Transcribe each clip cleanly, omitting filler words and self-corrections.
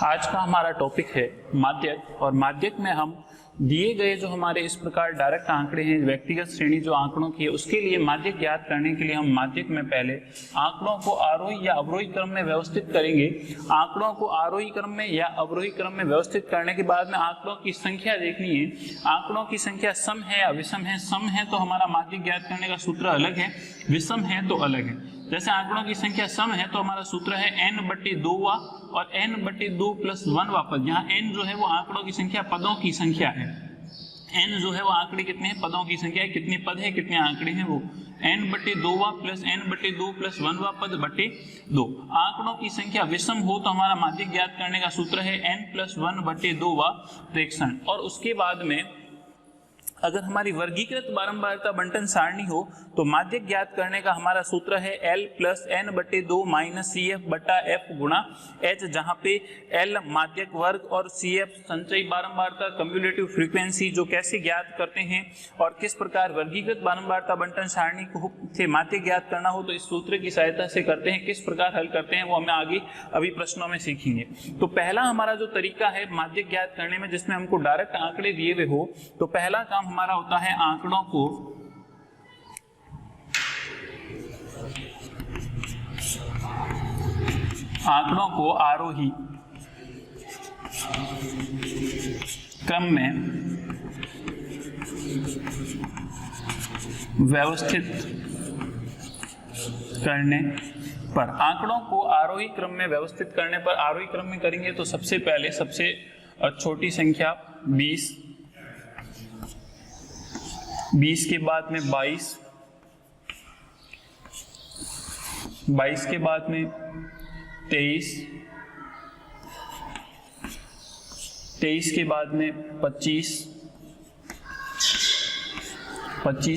आज का हमारा टॉपिक है माध्यक। और माध्यक में हम दिए गए जो हमारे इस प्रकार डायरेक्ट आंकड़े हैं, व्यक्तिगत श्रेणी जो आंकड़ों की है, उसके लिए माध्यक ज्ञात करने के लिए हम माध्यक में पहले आंकड़ों को आरोही या अवरोही क्रम में व्यवस्थित करेंगे। आंकड़ों को आरोही क्रम में या अवरोही क्रम में व्यवस्थित करने के बाद में आंकड़ों की संख्या देखनी है। आंकड़ों की संख्या सम है या विषम है। सम है तो हमारा माध्यक ज्ञात करने का सूत्र अलग है, विषम है तो अलग है। जैसे आंकड़ों की संख्या सम है तो हमारा सूत्र है n/2 और n/2 + 1 पद। यहाँ n जो है वो आंकड़ों की संख्या, पदों की संख्या है। n जो है वो आंकड़े कितने हैं, पदों की संख्या है। कितने पद है, कितने आंकड़े हैं, वो n/2 + n/2 + 1 पद बटे 2। आंकड़ों की संख्या विषम हो तो हमारा माध्यक ज्ञात करने का सूत्र है n + 1/2 प्रेक्षण। और उसके बाद में अगर हमारी वर्गीकृत बारंबारता बंटन सारणी हो तो माध्यक ज्ञात करने का हमारा सूत्र है L + n/2 - CF/F गुणा H, जहां पे L माध्यक वर्ग और CF संचयी बारंबारता, कम्युलेटिव फ्रीक्वेंसी, जो कैसे ज्ञात करते हैं और किस प्रकार वर्गीकृत बारंबारता बंटन सारणी को से माध्यक ज्ञात करना हो तो इस सूत्र की सहायता से करते हैं। किस प्रकार हल करते हैं वो हमें आगे अभी प्रश्नों में सीखेंगे। तो पहला हमारा जो तरीका है माध्यक ज्ञात करने में, जिसमें हमको डायरेक्ट आंकड़े दिए हुए हो, तो पहला काम हमारा होता है आंकड़ों को आरोही क्रम में व्यवस्थित करने पर। आंकड़ों को आरोही क्रम में व्यवस्थित करने पर, आरोही क्रम में करेंगे तो सबसे पहले सबसे छोटी संख्या 20 के बाद में 22 के बाद में 23 के बाद में 25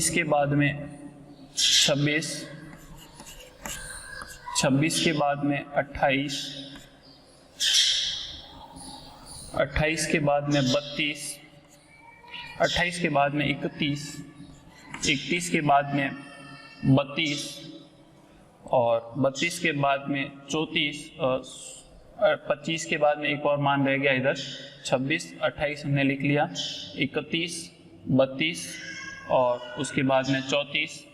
के बाद में 26 के बाद में 28 के बाद में 32, 28 के बाद में 31 के बाद में 32 और 32 के बाद में 34 और 25 के बाद में एक और मान रह गया इधर 26, 28 हमने लिख लिया, 31, 32 और उसके बाद में 34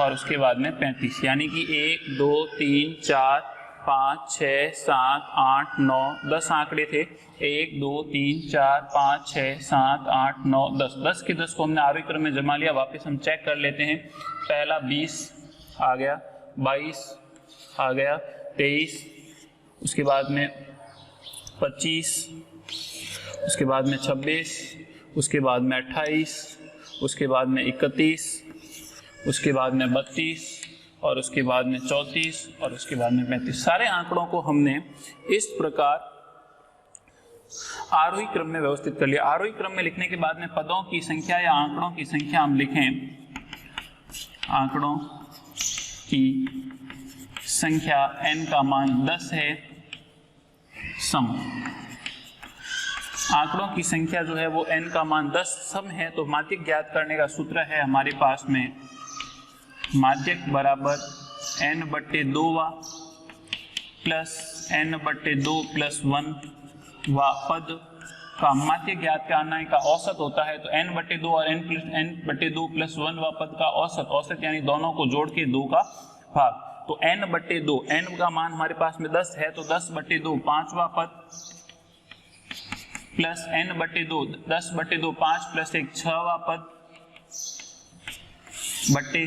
और उसके बाद में 35। यानी कि 1 2 3 4 5 6 7 8 9 10 आंकड़े थे। 1 2 3 4 5 6 7 8 9 10। 10 के 10 को हमने आरोही क्रम में जमा लिया। वापस हम चेक कर लेते हैं। पहला 20 आ गया, 22 आ गया, 23, उसके बाद में 25, उसके बाद में 26, उसके बाद में 28, उसके बाद में 31, उसके बाद में 32 और उसके बाद में 34 और उसके बाद में 35। सारे आंकड़ों को हमने इस प्रकार आरोही क्रम में व्यवस्थित कर लिया। आरोही क्रम में लिखने के बाद में पदों की संख्या या आंकड़ों की संख्या हम लिखें, आंकड़ों की संख्या n का मान 10 है, सम। आंकड़ों की संख्या जो है वो n का मान 10 सम है। तो माध्यक ज्ञात करने का सूत्र है हमारे पास में माध्यक बराबर n/2 प्लस n/2 + 1 पद का माध्यक ज्ञात करने का औसत होता है। तो n/2 और n/2 + 1 पद का औसत यानी दोनों को जोड़ के 2 का भाग। तो n/2, n का मान हमारे पास में 10 है तो 10/2 5वां पद प्लस n/2 10/2 5 + 1 6वां पद बटे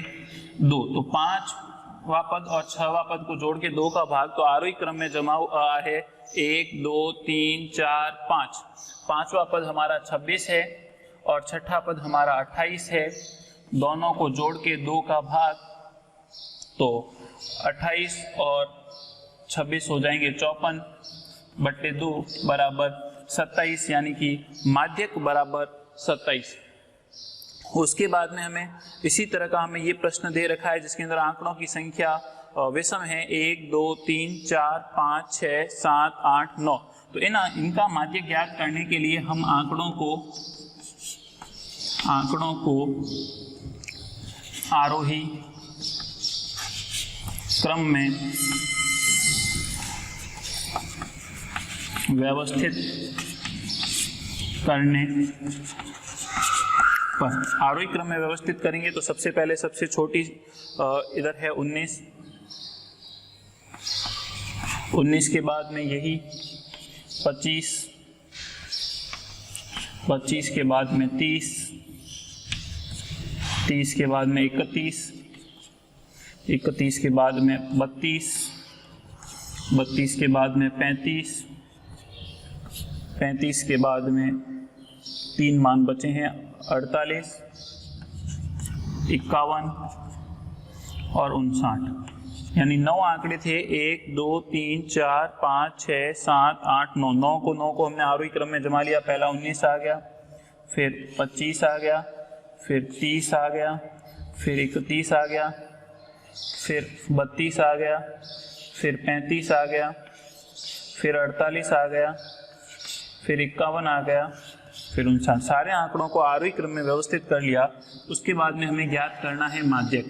2। तो 5वां पद और 6वां पद को जोड़ के 2 का भाग। तो आरोही क्रम में जमा है 1 2 3 4 5। 5वां पद हमारा 26 है और 6ठा पद हमारा 28 है। दोनों को जोड़ के 2 का भाग। तो 28 और 26 हो जाएंगे 54/2 बराबर 27, यानी कि माध्यक बराबर 27। उसके बाद में हमें इसी तरह का हमें ये प्रश्न दे रखा है जिसके अंदर आंकड़ों की संख्या विषम है 1 2 3 4 5 6 7 8 9। तो इनका माध्यक ज्ञात करने के लिए हम आंकड़ों को आरोही क्रम में व्यवस्थित करने पर, आरोही क्रम में व्यवस्थित करेंगे तो सबसे पहले सबसे छोटी इधर है 19, 19 के बाद में यही 25, 25 के बाद में 30, 30 के बाद में 31, 31 के बाद में 32, 32 के बाद में 35, 35 के बाद में 3 मान बचे हैं 48, 51 और 59, यानी 9 आंकड़े थे। 1 2 3 4 5 6 7 8 9, 9 को हमने आरोही क्रम में जमा लिया। पहला 19 आ गया, फिर 25 आ गया, फिर 30 आ गया, फिर 31 आ गया, फिर 32 आ गया, फिर 35 आ गया, फिर 48 आ गया, फिर 51 आ गया, फिर 59। सारे आंकड़ों को आरोही क्रम में व्यवस्थित कर लिया। उसके बाद में हमें ज्ञात करना है माध्यक।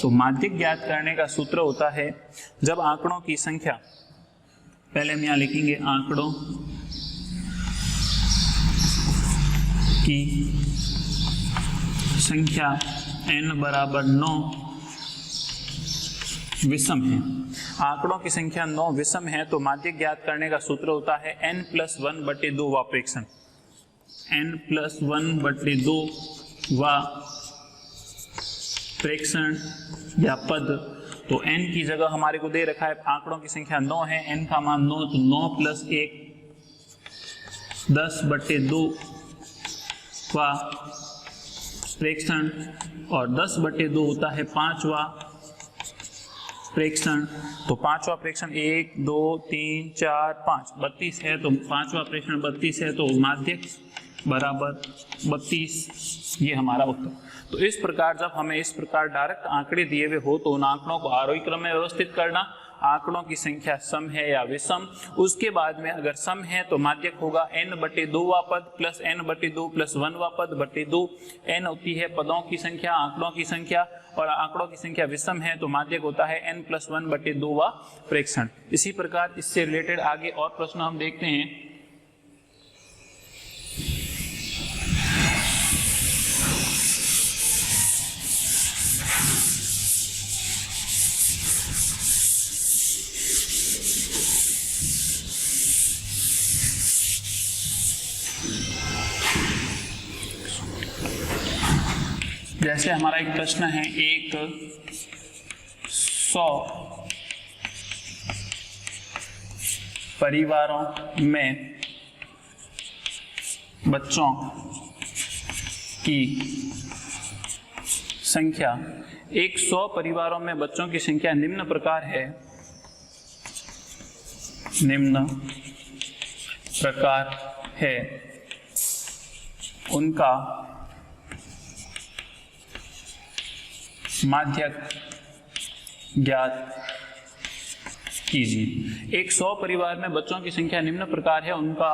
तो माध्यक ज्ञात करने का सूत्र होता है, जब आंकड़ों की संख्या, पहले हम यहाँ लिखेंगे आंकड़ों की संख्या n बराबर 9 विषम है। आंकड़ों की संख्या 9 विषम है तो माध्यक ज्ञात करने का सूत्र होता है n+1/2 वा प्रेक्षण, n+1/2 वा प्रेक्षण या पद। तो n की जगह हमारे को दे रखा है, आंकड़ों की संख्या 9 है, n का मान 9, तो 9 + 1 10/2 वा प्रेक्षण, और 10/2 होता है 5वां प्रेक्षण। तो 5वां प्रेक्षण 1 2 3 4 5 32 है, तो 5वां प्रेक्षण 32 है, तो माध्यक बराबर 32, ये हमारा उत्तर। तो इस प्रकार जब हमें इस प्रकार डायरेक्ट आंकड़े दिए हुए हो तो उन आंकड़ों को आरोही क्रम में व्यवस्थित करना, आंकड़ों की संख्या सम है या विषम, उसके बाद में अगर सम है तो माध्यक होगा n/2 वा पद प्लस n/2 + 1 वा पद बटे 2। n होती है पदों की संख्या, आंकड़ों की संख्या, और आंकड़ों की संख्या विषम है तो माध्यक होता है n+1/2 वा प्रेक्षण। इसी प्रकार इससे रिलेटेड आगे और प्रश्न हम देखते हैं। जैसे हमारा एक प्रश्न है, एक 100 परिवारों में बच्चों की संख्या, 100 परिवारों में बच्चों की संख्या निम्न प्रकार है, निम्न प्रकार है, उनका माध्यक ज्ञात कीजिए। 100 परिवार में बच्चों की संख्या निम्न प्रकार है, उनका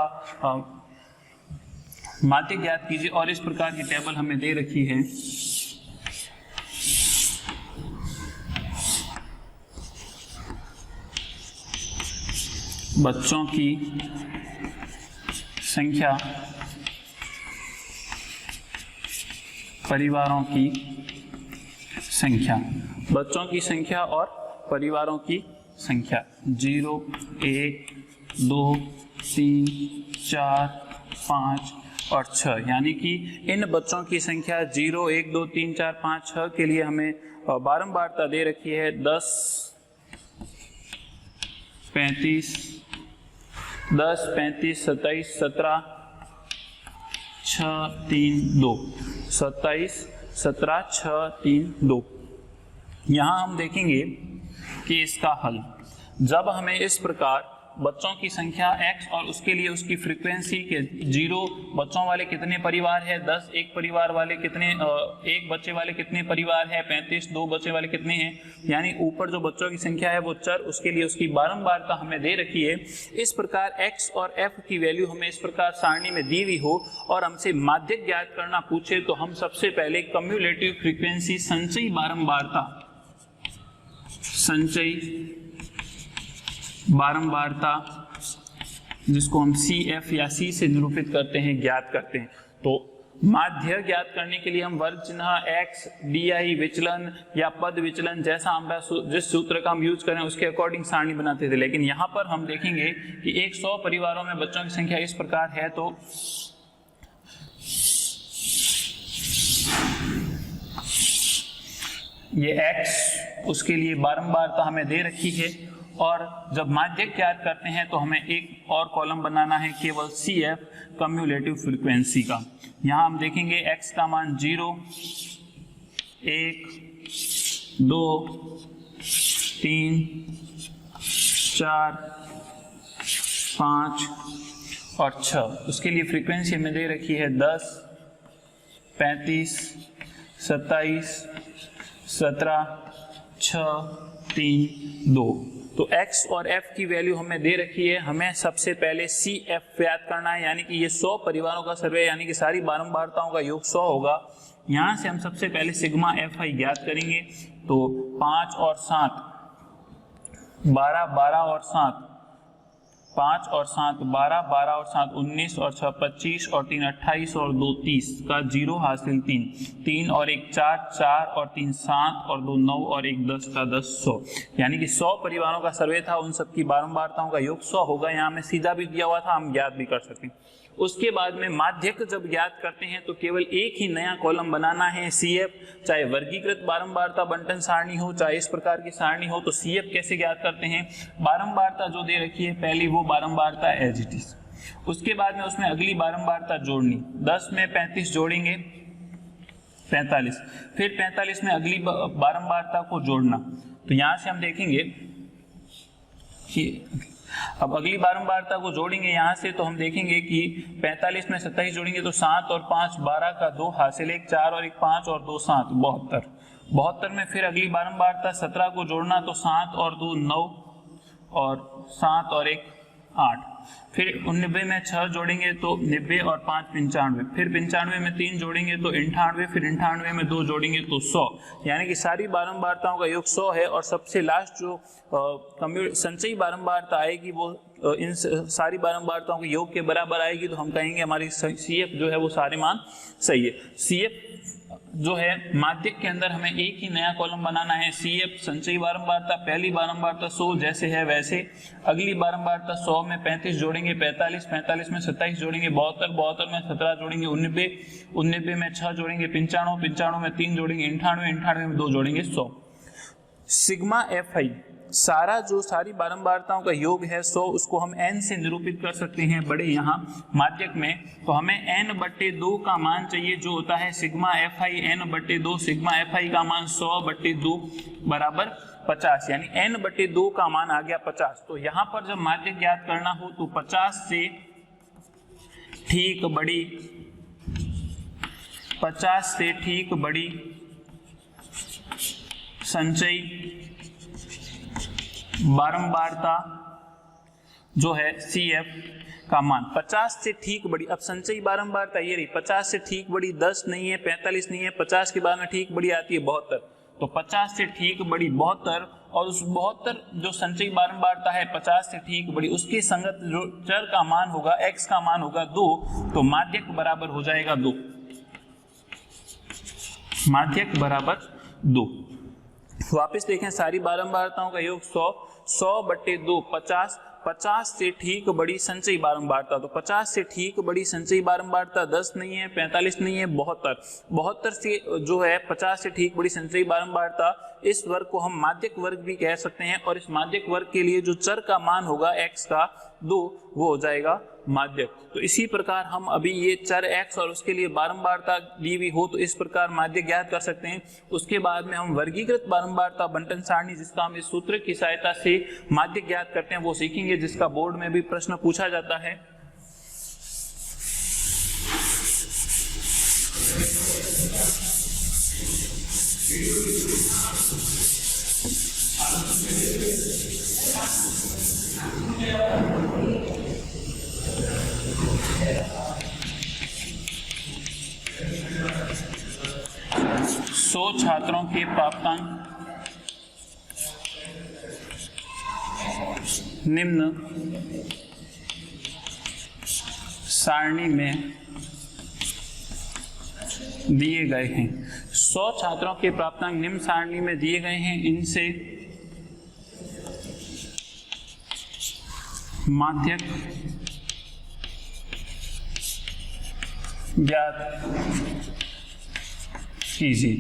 माध्यक ज्ञात कीजिए, और इस प्रकार की टेबल हमें दे रखी है। बच्चों की संख्या, परिवारों की संख्या, बच्चों की संख्या और परिवारों की संख्या 0 1 2 3 4 5 और 6, यानी कि इन बच्चों की संख्या 0 1 2 3 4 5 6 के लिए हमें बारंबारता दे रखी है 10 35 10 35 27 17 6 3 2 27 17 6 3 2। यहाँ हम देखेंगे कि इसका हल, जब हमें इस प्रकार बच्चों की संख्या x और उसके लिए उसकी फ्रीक्वेंसी के 0 बच्चों वाले कितने परिवार है, 10 एक परिवार वाले कितने, एक बच्चे वाले कितने परिवार है, 35 दो बच्चे वाले कितने हैं, यानी ऊपर जो बच्चों की संख्या है वो चर, उसके लिए उसकी बारंबारता हमें दे रखी है। इस प्रकार x और f की वैल्यू हमें इस प्रकार सारणी में दी हुई हो और हमसे माध्यक ज्ञात करना पूछे तो हम सबसे पहले कम्युलेटिव फ्रीक्वेंसी, संचयी बारंबारता, संचयी बारंबारता जिसको हम सी एफ या सी से निरूपित करते हैं, ज्ञात करते हैं। तो माध्य ज्ञात करने के लिए हम वर्ग चिन्ह एक्स, डी आई विचलन या पद विचलन जैसा हमारा जिस सूत्र का हम यूज करें उसके अकॉर्डिंग सारणी बनाते थे। लेकिन यहाँ पर हम देखेंगे कि 100 परिवारों में बच्चों की संख्या इस प्रकार है, तो ये x उसके लिए बारंबारता हमें दे रखी है, और जब माध्यक ज्ञात करते हैं तो हमें एक और कॉलम बनाना है केवल CF कम्युलेटिव फ्रीक्वेंसी का। यहाँ हम देखेंगे x का मान 0, 1, 2, 3, 4, 5 और 6। उसके लिए फ्रीक्वेंसी हमें दे रखी है 10, 35, 27, 17, 6, 3, 2। तो x और f की वैल्यू हमें दे रखी है। हमें सबसे पहले CF ज्ञात करना है, यानी कि ये 100 परिवारों का सर्वे, यानी कि सारी बारंबारताओं का योग 100 होगा। यहाँ से हम सबसे पहले सिग्मा FI ज्ञात करेंगे। तो 5 और 7 12, 12 और 7 5 और 7 12, 12 और 7 19 और 6 25 और 3 28 और 2 30 का 0 हासिल 3, 3 और 1 4, 4 और 3 7 और 2 9 और 1 10 का 10 100। यानी कि 100 परिवारों का सर्वे था, उन सबकी बारंबारताओं का योग 100 होगा। यहाँ में सीधा भी दिया हुआ था, हम ज्ञात भी कर सकते हैं। उसके बाद में माध्यक जब ज्ञात करते हैं तो केवल एक ही नया कॉलम बनाना है CF, चाहे वर्गीकृत बारंबारता बंटन सारणी हो, चाहे इस प्रकार की सारणी हो। तो CF कैसे ज्ञात करते हैं? बारंबारता जो दे रखी है पहली वो बारंबारता एज इट इज, उसके बाद में उसमें अगली बारंबारता जोड़नी। 10 में 35 जोड़ेंगे 45, फिर 45 में अगली बारंबारता को जोड़ना। तो यहां से हम देखेंगे कि अब अगली बारंबारता को जोड़ेंगे यहाँ से, तो हम देखेंगे कि 45 में 27 जोड़ेंगे तो 7 और 5 12 का 2 हासिल 1, 4 और 1 5 और 2 7 72। 72 में फिर अगली बारंबारता 17 को जोड़ना, तो 7 और 2 9 और 7 और 1 8। फिर 99 में 6 जोड़ेंगे तो 90 और 5 95, फिर 95 में 3 जोड़ेंगे तो 98, फिर 98 में 2 जोड़ेंगे तो 100। यानी कि सारी बारंबारताओं का योग 100 है। और सबसे लास्ट जो संचयी बारंबारता आएगी वो इन सारी बारंबारताओं के योग के बराबर आएगी। तो हम कहेंगे हमारी CF जो है वो सारे मान सही है। CF जो है माध्यक के अंदर हमें एक ही नया कॉलम बनाना है। CF संचयी बारंबारता, पहली बारंबारता 100 जैसे है वैसे, अगली बारंबारता 100 में 35 जोड़ेंगे 45, 45 में 27 जोड़ेंगे 72, 72 में 17 जोड़ेंगे 89, 89 में 6 जोड़ेंगे 95, 95 में 3 जोड़ेंगे 98, 98 में 2 जोड़ेंगे 100। सिग्मा FI सारा जो सारी बारंबारताओं का योग है 100, उसको हम n से निरूपित कर सकते हैं बड़े यहाँ माध्यक में। तो हमें n/2 का मान चाहिए जो होता है sigma FI n/2। Sigma FI का मान 100/2 बराबर 50, यानी n/2 का मान आ गया 50। तो यहाँ पर जब माध्यक ज्ञात करना हो तो 50 से ठीक बड़ी, 50 से ठीक बड़ी संचयी बारंबारता जो है CF का मान 50 से ठीक बड़ी। अब संचयी बारंबारता ये रही, 50 से ठीक बड़ी 10 नहीं है, 45 नहीं है, 50 के बाद में ठीक बड़ी आती है 72। तो 50 से ठीक बड़ी 72, और उस 72 जो संचयी बारंबारता है 50 से ठीक बड़ी, उसके संगत जो चर का मान होगा x का मान होगा 2। तो माध्यक बराबर हो जाएगा 2, माध्यक बराबर 2। वापस देखें, सारी बारंबारताओं का योग 100, 100/2 50, 50 से ठीक बड़ी संचयी बारंबारता। तो 50 से ठीक बड़ी संचयी बारंबारता 10 नहीं है, 45 नहीं है, 72। 72 से जो है 50 से ठीक बड़ी संचयी बारंबारता, इस वर्ग को हम माध्यक वर्ग भी कह सकते हैं। और इस माध्यक वर्ग के लिए जो चर का मान होगा x का 2, वो हो जाएगा माध्यक। तो इसी प्रकार हम अभी ये चर x और उसके लिए बारंबारता दी हुई हो तो इस प्रकार माध्यक ज्ञात कर सकते हैं। उसके बाद में हम वर्गीकृत बारंबारता बंटन सारणी, जिसका हम इस सूत्र की सहायता से माध्यक ज्ञात करते हैं, वो सीखेंगे, जिसका बोर्ड में भी प्रश्न पूछा जाता है। सौ छात्रों के प्राप्तांक निम्न सारणी में दिए गए हैं। 100 छात्रों के प्राप्तांक निम्न सारणी में दिए गए हैं, इनसे माध्यक ज्ञात कीजिए।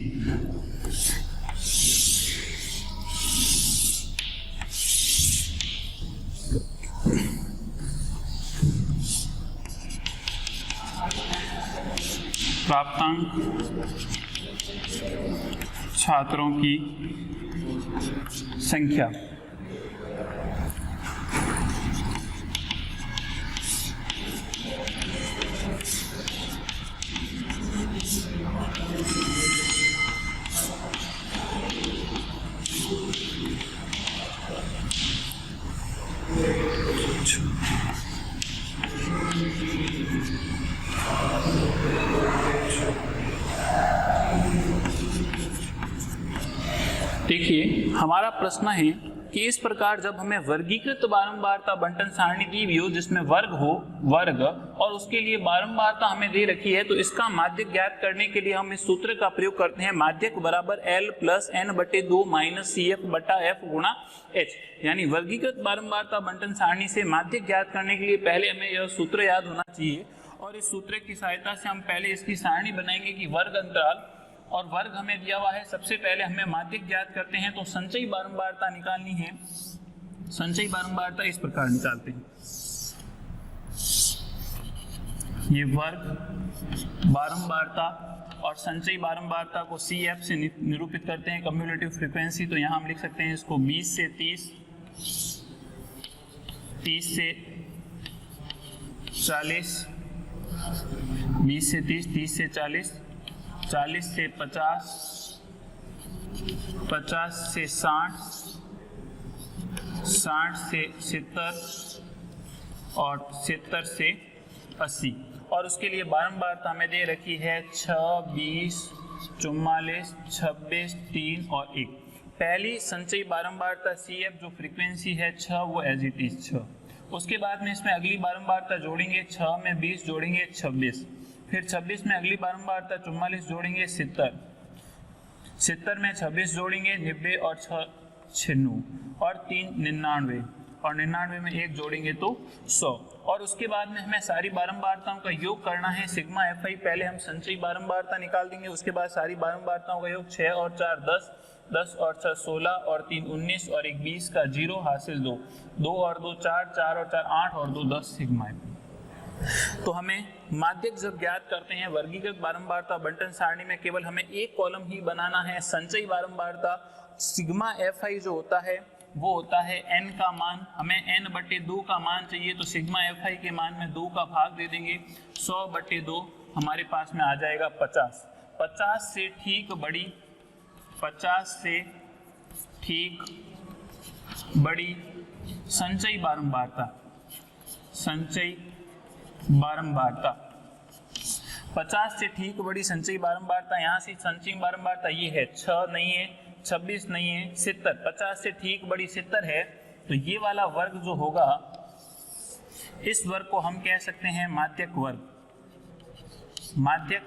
प्राप्तांक छात्रों की संख्या। देखिए, हमारा प्रश्न है कि इस प्रकार जब हमें वर्गीकृत बारंबारता बंटन सारणी दी हुई हो जिसमें वर्ग हो, वर्ग और उसके लिए बारंबारता हमें दे रखी है, तो इसका माध्यक ज्ञात करने के लिए हम इस सूत्र का प्रयोग करते हैं, माध्यक बराबर L plus n/2 minus CF बटा F गुणा H। यानी वर्गीकृत बारंबारता बंटन सारणी से माध्यक ज्ञात करने के लिए पहले हमें यह सूत्र याद होना चाहिए, और इस सूत्र की सहायता से हम पहले इसकी सारणी बनाएंगे कि वर्ग अंतराल और वर्ग हमें दिया हुआ है। सबसे पहले हमें माध्यक ज्ञात करते हैं, तो संचयी बारंबारता निकालनी है। संचयी बारंबारता इस प्रकार निकालते हैं, ये वर्ग बारंबारता और संचयी बारंबारता को CF से निरूपित करते हैं, कम्युलेटिव फ्रीक्वेंसी। तो यहाँ हम लिख सकते हैं इसको 20 से 30, 30 से 40, 20 से 30, 30 से 40, 40 से 50, 50 से 60, 60 से 70 और 70 से 80। और उसके लिए बारंबारता हमें दे रखी है 6, 20, 44, 26, 3 और 1। पहली संचयी बारंबारता CF जो फ्रीक्वेंसी है 6, वो एज इट इज 6। उसके बाद में इसमें अगली बारंबारता जोड़ेंगे, 6 में 20 जोड़ेंगे 26, फिर 26 में अगली बारंबारता 44 जोड़ेंगे 70, 70 में 26 जोड़ेंगे 90 और 6 96 और 3 99 और 99 में 1 जोड़ेंगे तो 100। और उसके बाद में हमें सारी बारंबारताओं का योग करना है, सिग्मा FI। पहले हम संचयी बारंबारता निकाल देंगे, उसके बाद सारी बारंबारताओं का योग 6 और 4 10, 10 और 6 16 और 3 19 और 1 20 का 0 हासिल 2, 2 और 2 4, 4 और 4 8 और 2 10 सिग्मा FI। तो हमें माध्यक जब ज्ञात करते हैं वर्गीकृत बारंबारता बंटन सारणी में, केवल हमें एक कॉलम ही बनाना है। संचयी बारंबारता सिग्मा FI जो होता है वो होता है n का मान, हमें n/2 का मान चाहिए, तो सिग्मा FI के मान में 2 का भाग दे देंगे, 100/2 हमारे पास में आ जाएगा 50। 50 से ठीक बड़ी, 50 से ठीक बड़ी संचयी बारंबारता, संचयी बारंबारता 50 से ठीक बड़ी संचयी बारंबारता, यहाँ से संचयी बारंबारता ये है 6 नहीं है, 26 नहीं है, 70। 50 से ठीक बड़ी 70 है, तो ये वाला वर्ग जो होगा, इस वर्ग को हम कह सकते हैं माध्यक वर्ग, माध्यक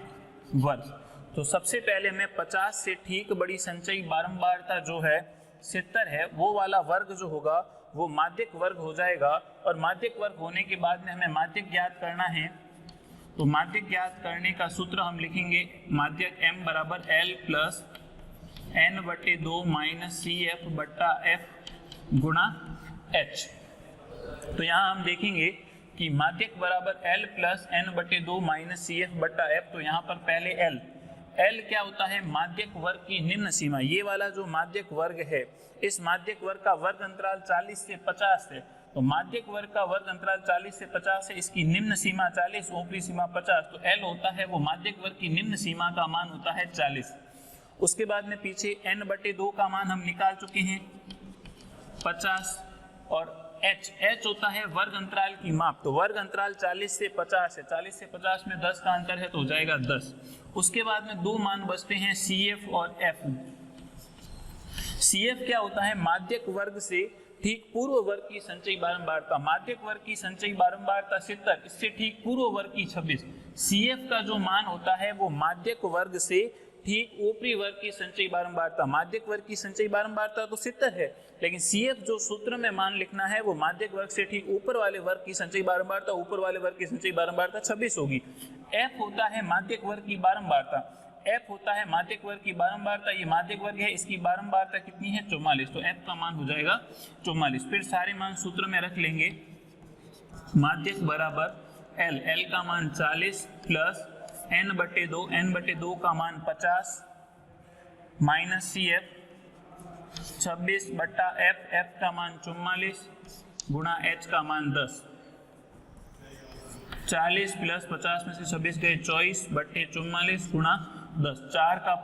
वर्ग। तो सबसे पहले हमें 50 से ठीक बड़ी संचयी बारंबारता जो है 70 है, वो वाला वर्ग जो होगा वो माध्यक वर्ग हो जाएगा। और माध्यक वर्ग होने के बाद में हमें माध्यक ज्ञात करना है, तो माध्यक ज्ञात करने का सूत्र हम लिखेंगे, माध्यक M बराबर L plus n/2 minus CF बट्टा F गुणा H। तो यहाँ हम देखेंगे कि माध्यक बराबर L plus n/2 minus CF बट्टा F। तो यहाँ पर पहले L क्या होता है, माध्यक वर्ग की निम्न सीमा। ये वाला जो माध्यक वर्ग है, इस माध्यक वर्ग का वर्ग अंतराल 40 से 50 है, तो माध्यक वर्ग का वर्ग अंतराल 40 से 50 है, इसकी निम्न सीमा 40, ऊपरी सीमा 50। तो L होता है वो माध्यक वर्ग की निम्न सीमा का मान होता है 40। उसके बाद में पीछे n/2 का मान हम निकाल चुके हैं 50, और H होता है वर्ग अंतराल की माप। तो वर्ग अंतराल 40 से 50 है, 40 से 50 में 10 का अंतर है, तो हो जाएगा 10। उसके बाद में 2 मान बचते हैं CF और F। CF क्या होता है, माध्यक वर्ग से ठीक पूर्व वर्ग की संचयी बारंबारता, माध्यक वर्ग की संचयी बारंबारता 70, इससे ठीक पूर्व वर्ग की 26। CF का जो मान होता है वो माध्यक वर्ग से ठीक ऊपरी वर्ग की संचयी बारंबारता, माध्यक वर्ग की संचयी बारंबारता तो 70 है, लेकिन CF जो सूत्र में मान लिखना है वो माध्यक वर्ग से ठीक ऊपर वाले वर्ग की संचयी बारंबारता, ऊपर वाले वर्ग की संचयी बारंबारता 26 होगी। F होता है माध्यक वर्ग की बारंबारता, F होता है माध्यक वर्ग की बारंबारता, ये माध्यक वर्ग है, इसकी बारंबारता कितनी है 44, तो F का मान हो जाएगा 44। फिर सारे मान सूत्र में रख लेंगे, माध्यक बराबर L, L का मान 40 प्लस n/2, n/2 का मान 50 माइनस CF 26 बट्टा F, F का मान 44 गुणा H का मान 10। 40 प्लस 50 में से 26 गए 24 बट्टे 44 गुणा 10। 4 का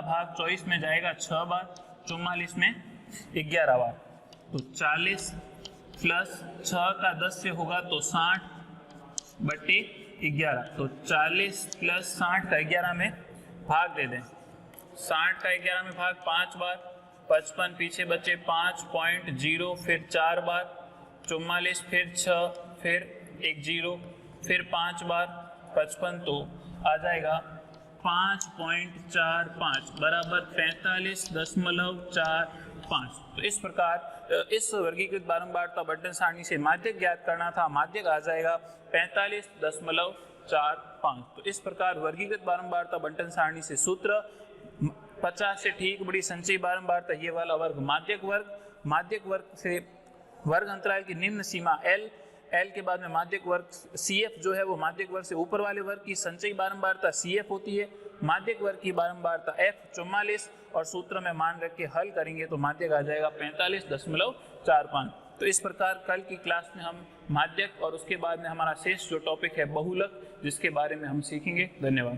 भाग 24 में जाएगा 6 बार, 44 में 11 बार, तो 40 प्लस 6 का 10 से होगा तो 60 बट्टे 11, तो 40 प्लस 60 का 11 में भाग दे दें। 60 का 11 में भाग 5 बार, 55 पीछे बचे 5.0, फिर 4 बार, 44 फिर 6, फिर 1 0, फिर 5 बार 55, तो आ जाएगा 5.45 बराबर 45.45। तो इस प्रकार इस वर्गीकृत बारंबारता बंटन सारणी से माध्यक ज्ञात करना था, माध्यक आ जाएगा 45.45। तो इस प्रकार वर्गीकृत बारंबारता बंटन सारणी से सूत्र 50 से ठीक बड़ी संचयी बारंबारता, ये वाला वर्ग माध्यक वर्ग से वर्ग अंतराल की निम्न सीमा L, L के बाद में माध्यक वर्ग CF जो है वो माध्यक वर्ग से ऊपर वाले वर्ग की संचयी बारंबारता CF होती है, माध्यक वर्ग की बारंबारता F 44, और सूत्र में मान रख के हल करेंगे तो माध्यक आ जाएगा 45.45। तो इस प्रकार कल की क्लास में हम माध्यक और उसके बाद में हमारा शेष जो टॉपिक है बहुलक, जिसके बारे में हम सीखेंगे। धन्यवाद।